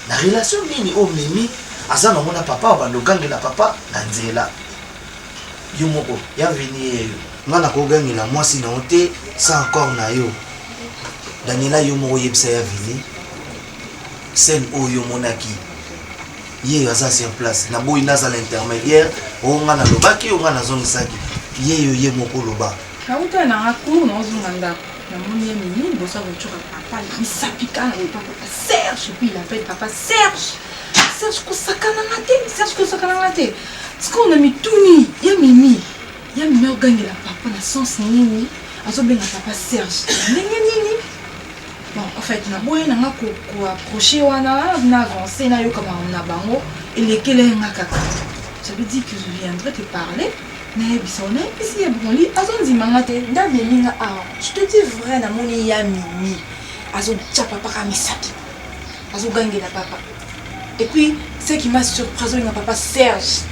na relation nini oyo Mimi aza namona papa abanda ogangela papa na nzela yo moko ya Vini eyo nga nakogangela mwasi na yo te sa encore na yo Daniela yo moko oyebisa ya Vini scène oyo omonaki ye aza sur place na boyi naza l'intermédiaire oyo nga nalobaki oyo nga nazongisaki ye moko loba nauta na cour nazonga ndako namoni ya Mimi bosa kocoka papa misapika na papa Serge puis il appelle papa Serge kosakana nga te siko on a mis tuni ya Mimi ogangela papa na sens nini azobenga papa Serge ndenge nini bon en fait na boye na nga ko approcher wana na avancer na yo kama na bango elekele nga kaka ça veut dire que je viendrai te parler mais bisona ici ya bonli azondima nga te nda Mimi nga je te dis vrai na moni ya Mimi azotya papa ka misapi azogangela papa et puis ce qui m'a surpris c'est papa Serge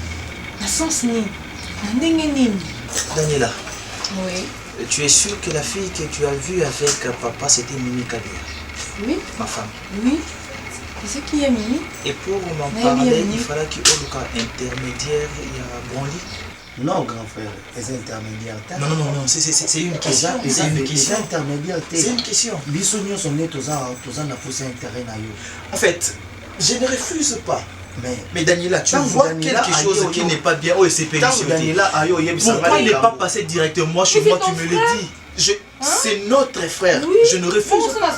na sens nini na ndenge nini Daniela oui tu es sûr que la fille que tu as vue avec papa c'était Mimi Kalia? Oui. Ma femme? Oui. Et c'est qui est Mimi? Et pour m'en parler, il fallait qu'il y ait un intermédiaire, il y a Branly? Non, grand frère, les intermédiaires. Non, c'est une question. C'est une question. Intermédiaire. C'est une question. Bisognos sont nés tous na poussé intérêt na yo. En fait, je ne refuse pas. Mais Daniela, tu vois quelque chose qui n'est pas bien. Oh, c'est pénible. Pourquoi il n'est pas passé directement chez moi? Tu me le dis. C'est notre frère. Oui. Je ne refuse pas.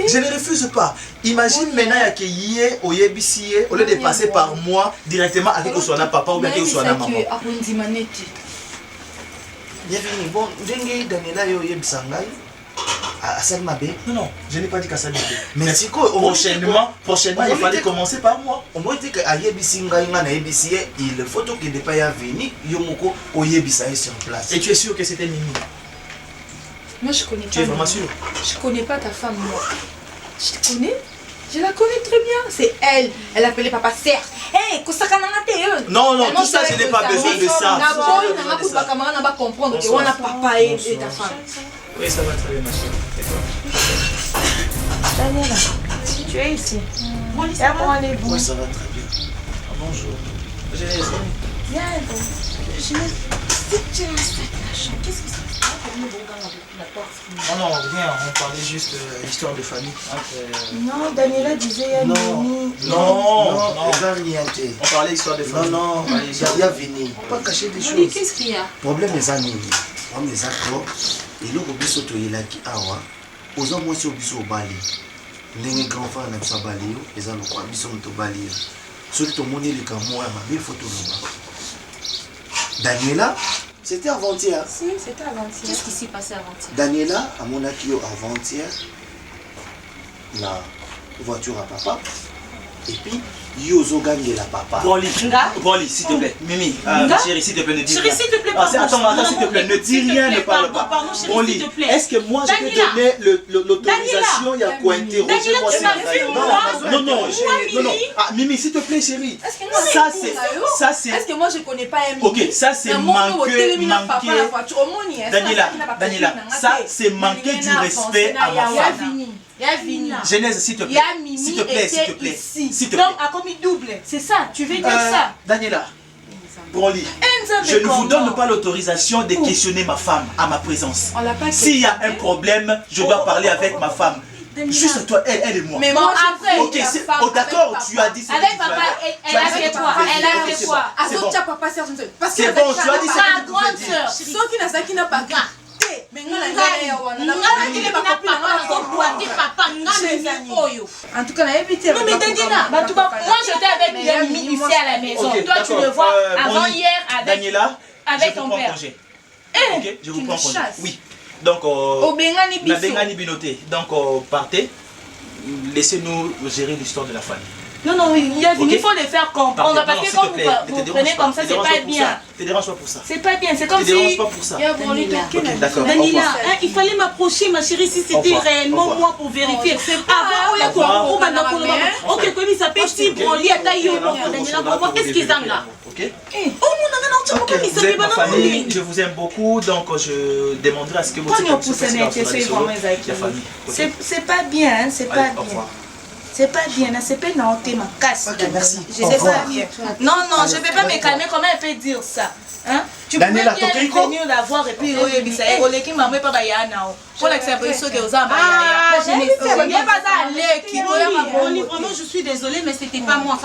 Je ne refuse pas. Imagine maintenant qu'il y ait au Yebisiye, au lieu de passer par moi directement avec Oswana papa ou bien avec Oswana maman. Bienvenue. Bon, Daniela yo Yebisangai. Non, je n'ai pas dit qu'à ça. Mais prochainement, il fallait commencer par moi. On m'a dit qu'à Yebisinga, il faut qu'il ne pas y venir, Yomoko, au Yebisaye sur place. Et tu es sûr que c'était Mimi? Moi, je connais pas. Tu es vraiment sûr? Je connais pas ta femme, moi. Je te connais? Je la connais très bien. C'est elle. Elle appelait papa Serge. Hé, non, tout ça, je n'ai pas besoin de ça. On va comprendre que on a papa et ta femme. Oui, ça va très bien, ma chérie. Et toi? Daniela, tu es ici. Oui, ça va très bien. Bonjour. Je les aime. Viens, je me... Si tu as cette chambre, qu'est-ce que c'est? Non, rien, on parlait juste histoire de famille. Non, Daniela disait Non, non, on parlait histoire de famille. Non, il y a venu. Pas cacher des choses. Mais qu'est-ce qu'il y a? Problème est ça, Nini. Problème est ça, et là, au biso to yelaki awa, aux hommes aussi au biso au bali. Les grands frères n'aiment pas bali, les hommes quoi, biso to bali. Ceux qui ont monné les camots, ma belle photo là-bas. Daniela, c'était avant-hier. Si, c'était avant-hier. Qu'est-ce qui s'est passé avant-hier? Daniela, à mon acquis avant-hier, la voiture à papa, et puis Yozo gagne la papa. Broly, s'il te plaît. Mimi, chérie, s'il te plaît, ne dis rien. Chérie, s'il te plaît, attends, s'il te plaît, ne dis rien, ne parle pas. Pardon, chérie, Broly, s'il te plaît. est-ce que moi je vais donner l'autorisation, il y a quoi interroger moi sur la Non. Ah, Mimi, s'il te plaît, chérie. Ça, c'est. Est-ce que moi je connais pas un Ok, ça, c'est manquer. Daniela, ça, c'est manquer du respect à ma femme. Genèse, s'il te plaît. S'il te plaît. Donc, à commis double. C'est ça, tu veux dire ça. Daniela, Broly, je ne vous donne pas l'autorisation de questionner ma femme à ma présence. S'il y a un problème, je dois parler avec ma femme. Juste toi, elle et moi. Mais moi, après. Ok, d'accord, tu as dit ça. Avec papa, elle a fait quoi? Elle a fait quoi? C'est bon, papa, tu as dit ça que tu pouvais dire. Ceux qui n'a pas gars. En tout cas, non, mais Daniela, moi j'étais avec Mimi ici à la maison. Toi tu le vois avant hier avec Daniela, avec ton père. Ok, je vous prends congé. Oui. Donc, donc partez. Laissez-nous gérer l'histoire de la famille. Non, il faut les faire comprendre. Parce que quand vous prenez comme ça, c'est pas bien. Ne te dérange pas pour ça. C'est pas bien, c'est comme si... Ne te dérange pas pour ça. D'accord. Daniela, il fallait m'approcher, ma chérie, si c'était réellement moi pour vérifier. Avant, ok, comme il s'appelle si Broly, Daniela, qu'est-ce qu'ils ont là? Ok. Vous êtes ma famille, je vous aime beaucoup, donc je demanderai à ce que vous c'est pas bien, c'est pas bien. C'est pas bien, c'est pas non, t'es ma casse. Ok, merci. Je sais pas bien. Non, je vais pas me calmer, comment elle peut dire ça? Hein? Tu peux bien venir la voir et puis vraiment, je suis désolée, mais c'était pas moi.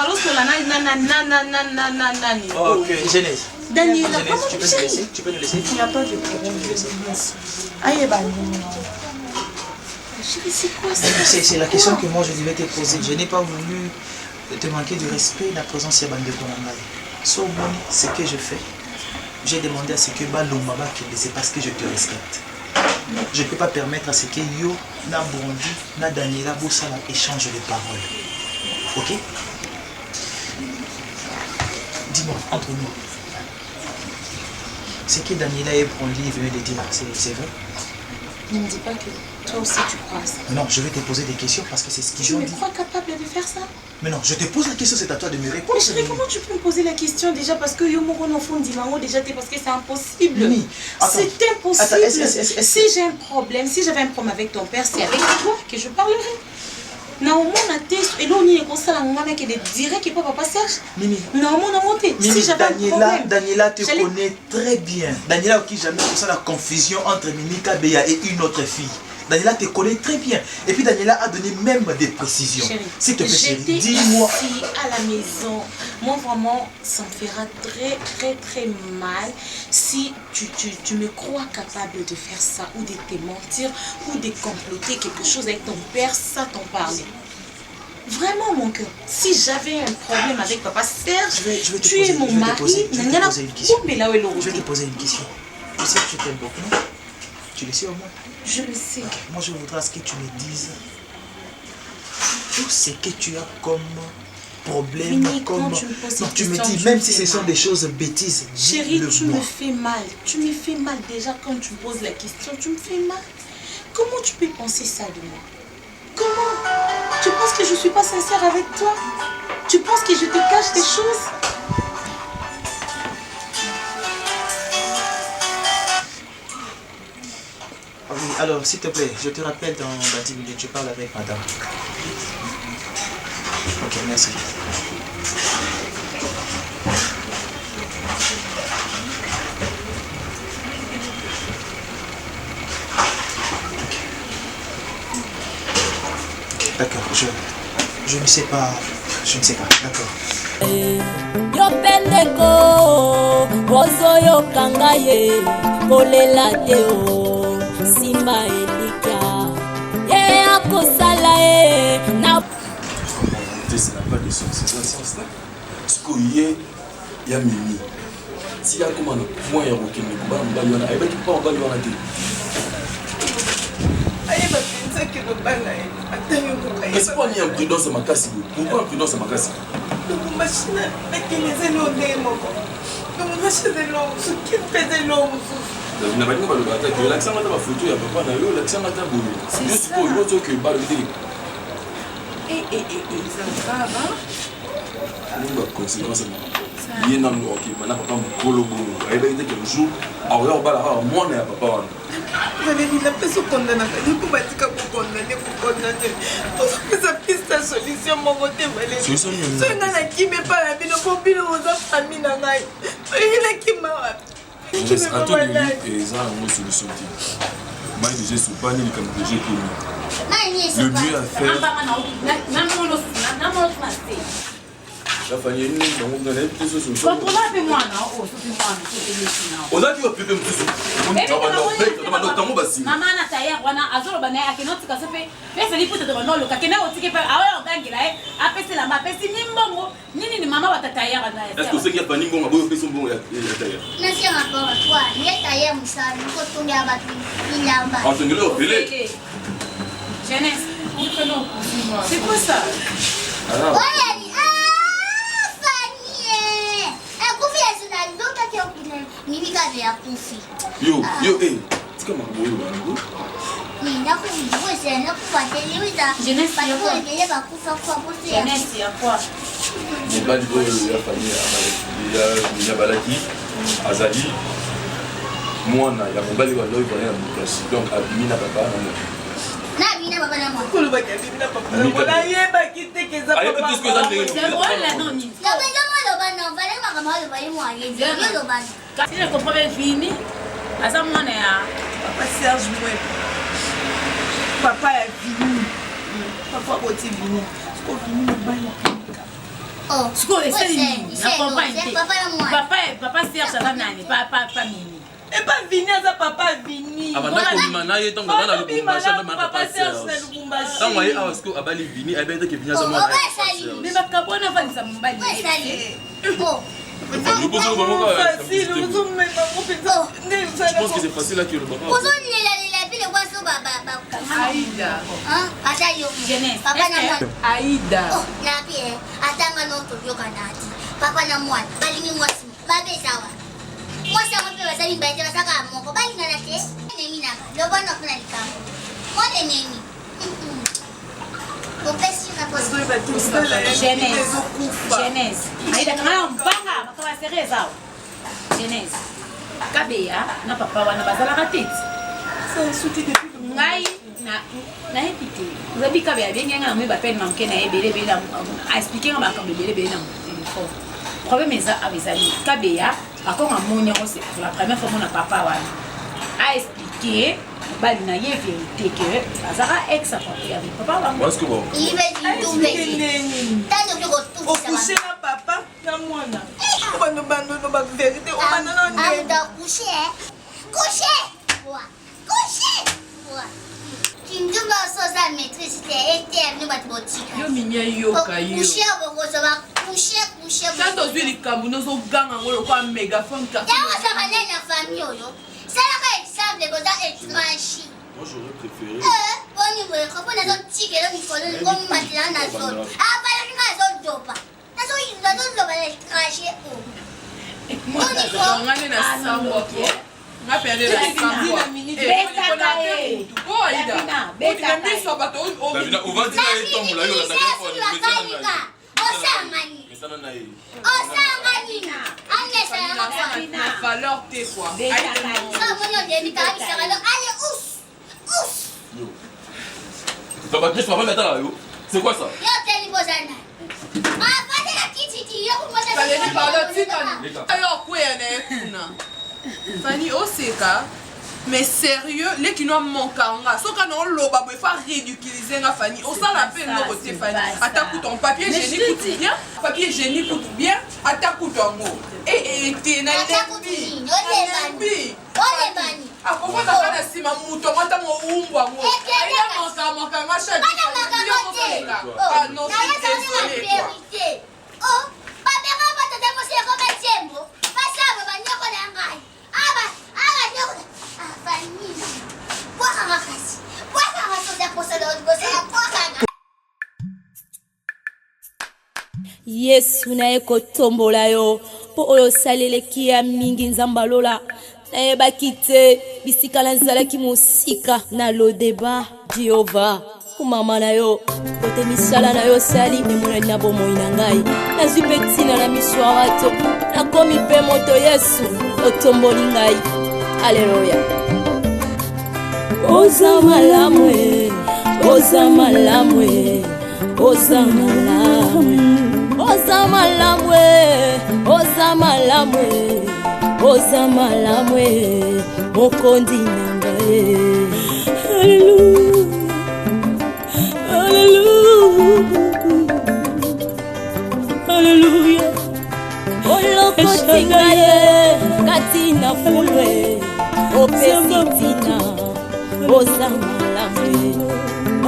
Ok, Genèse. Daniela, tu peux nous laisser? Il n'y a pas de problème. Aïe, c'est quoi ça? C'est la question que moi je devais te poser. Je n'ai pas voulu te manquer du respect de la présence de Bande Konangai. So bon, ce que je fais, j'ai demandé à ce que Balomaba c'est parce que je te respecte. Je ne peux pas permettre à ce que Yo, na Brondi, na Daniela Boussala échange de paroles. Ok? Dis-moi, entre nous, ce que Daniela et Brondi venaient de dire, c'est vrai? Ne me dis pas que toi aussi tu crois ça. Non, je vais te poser des questions parce que c'est ce qu'ils ont dit. Tu me crois capable de faire ça? Mais non, je te pose la question, c'est à toi de me répondre. Mais chérie, comment tu peux me poser la question déjà? Parce que yo moro no fond dimango déjà parce que c'est impossible. Oui. C'est impossible. Si j'ai un problème, si j'avais un problème avec ton père, c'est avec toi que je parlerai. Non, mon athée, et là on y est comme ça, on a qui dirait que papa Serge. Mimi. Non, mon amoté. Si j'avais un problème. Daniela te connaît très bien. Daniela qui jamais pour ça la confusion entre Mimi Kabeya et une autre fille. Daniela te connaît très bien. Et puis Daniela a donné même des précisions. S'il te plaît, chérie, dis-moi. Ici à la maison, moi vraiment, ça me fera très mal si tu me crois capable de faire ça ou de te mentir ou de comploter quelque chose avec ton père, ça t'en parler. Vraiment mon cœur, si j'avais un problème avec papa Serge, tu es mon mari, je vais te poser une question. Je vais te poser une question. Tu sais que je t'aime beaucoup. Tu le sais au moins? Je le sais. Moi, je voudrais ce que tu me dises tout ce que tu as comme problème. Quand tu me poses non, tu me dis, même si ce sont des choses bêtises, chérie, tu me fais mal. Tu me fais mal déjà quand tu me poses la question. Tu me fais mal. Comment tu peux penser ça de moi? Comment? Tu penses que je ne suis pas sincère avec toi? Tu penses que je te cache des choses? Oui, alors s'il te plaît, je te rappelle dans 10 minutes, je parle avec madame. Ok, merci. D'accord, je ne sais pas. Je ne sais pas, d'accord. Yo pendeko, bozo yo kangaye, kolela teo, simba elika, ye akosala e, na... Ça n'a pas de sens, c'est un sens là. Ce qu'il y a, il y a Mimi. S'il y a comme un point, il y a aucun mec, il va pas en bas de mais c'est pas une imprudence à ma casse. Pourquoi imprudence à ma casse? Conséquence il y a un homme qui m'a pas un il y a jour alors là moi on est à papa Valérie, la personne condamnée, il faut pas dire qu'on condamne, pour ça piste la solution, mon côté, Valérie. Solution, c'est un qui me parle, mais le copine aux familles n'a pas. Il est qui m'a. À tout le monde, et ça a une solution. Moi, je suis pas ni comme que j'ai connu. Le mieux à faire. La famille est une on donne des solutions. Quand on a fait moi, non, on a dit au plus de maman na tailleur wana azolo bana akenoti ka sepe pesa liputa de no loka kena otike pa awa ngangila apese la mapesi nimbongo nini ni mama wata tailleur na est-ce que c'est qu'il y a pas nimbongo boyo pesi mbongo ya tailleur na si rapport toi ni tailleur musali ko tonga ba ilamba en tongelo au pelé jeunesse c'est quoi ça yo, hey, c'est comme un boulot. Jeunesse, il y a quoi? Il y a il y a Balaki, Azali, moi, il y a mon bali, donc Abimina papa. Si je comprends bien, fini. À ça, moi, papa Serge Moué. Papa est fini. Papa est fini. Oh, ce qu'on essaie papa Serge, ça va n'aller pas Mimi. Et pas Vini, ça papa Vini. Avant de donc dans le Lubumbashi, papa Serge na Lubumbashi. Tant voyez à ce que Abali Vini, elle vient de Vini à ce moment. Mais ma cabane va nous s'embali. Oh. Je pense que c'est facile là que le papa. Aïda. Jeunesse. Aïda. Oh, la vie. Attends, non, tu veux canadi. Papa na moi, balingi moi, babe sawa. Moi ça me fait ça une bête, ça ka mon balingi na te. Nemi na. Le bon no na lika. Moi de nemi. Jeunesse. Aïda kana mbanga, makaba sereza. Jeunesse. Kabeya na papa wana bazala ratiti. Ça souti depuis ngai na epité. Zabi kabeya bien nga me ba peine manquer na ebele bele a expliquer nga ba ka bele bele na téléphone. Problème est ça avec Zali. Kabeya encore un monio c'est pour la première fois mon papa wana a expliqué bali na ye vérité que azara ex a porté avec papa wana. Moi ce que bon. Il veut dire tout bébé. Tant que tu au coucher na papa na mwana. Bando no ba vérité o bana na ndé. Anda coucher. Coucher. Quoi? Coucher. Quoi? Tu me dois ça maîtrise c'était éternel ba boutique. Yo minya yo kayo. Coucher au ça va coucher. Quand on dit les cambunos au gang en gros quoi mégaphone car. D'ailleurs ça va aller la famille yo. C'est là exemple les gars étranges. Moi j'aurais préféré. Bon niveau quand on a un tic et là il faut le comme maintenant dans zone. Ah pas là dans zone dopa. Dans zone dopa les étranges. Moi on a une assemblée. On a perdu la minute. Oh Aïda. On va dire les temps là yo la téléphone. La valeur t'es quoi? C'est quoi ça? Fanny Oseka, Mais sérieux, les qui n'ont manqué en gars. Sauf qu'on a l'oba, il faut ridiculiser la famille. On s'en l'appelle le côté famille. Attaque ton papier hygiénique coûte bien. Papier hygiénique coûte bien. Attaque ton mot. Et t'es dans les billes. Ah, pourquoi t'as pas de ciment mouton? Moi, t'as mon oumba. Ah non, c'est désolé. Oh, papa, papa, t'as déposé comme un tiempo. Pas ça, papa, n'y a pas d'engaille. Yesu naye kotombola yo po oyo saleleki ya mingi nzamba lola nayebaki te bisika nazalaki mosika na lodeba Jehova kumama na yo kote misala na yo sali emonani na bomoi na ngai nazwi mpe ntina na miso ya bato nakomi mpe moto Yesu otomboli ngai aleluya. Oza malamwe, oza malamwe, oza malamwe, oza malamwe, oza malamwe, oza malamwe, mokondi nangae. Hallelujah, hallelujah, hallelujah. Olokotinga ye, katina fulwe, opesitina. Oza malamwe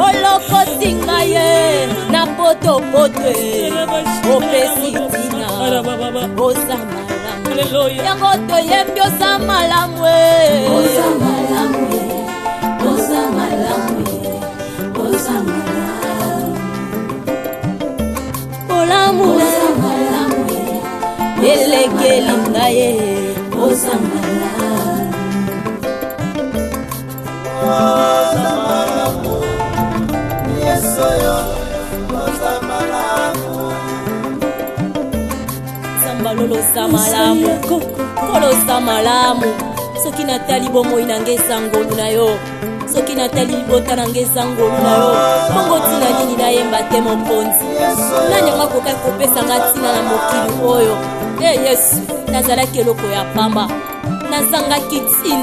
olokotinga ye na potopotwe opesitina oza malamwe yango toyembi oza malamwe oza malamwe oza malamwe oza malamwe olamula malamwe elekeli ngaye oza malamwe. Oza malamu, Yesu yo, oza malamu. Sambalolo samalamu, kolo samalamu. Soki natali bomoi nangeza ngolu na yo, soki natali libota nangeza ngolu na yo. Bongo tina nini na yemba te mokonzi. Nanyanga koka kopesa ngatina na mokili oyo. Yesu, nazalaki eloko ya pamba. Nazanga kitina.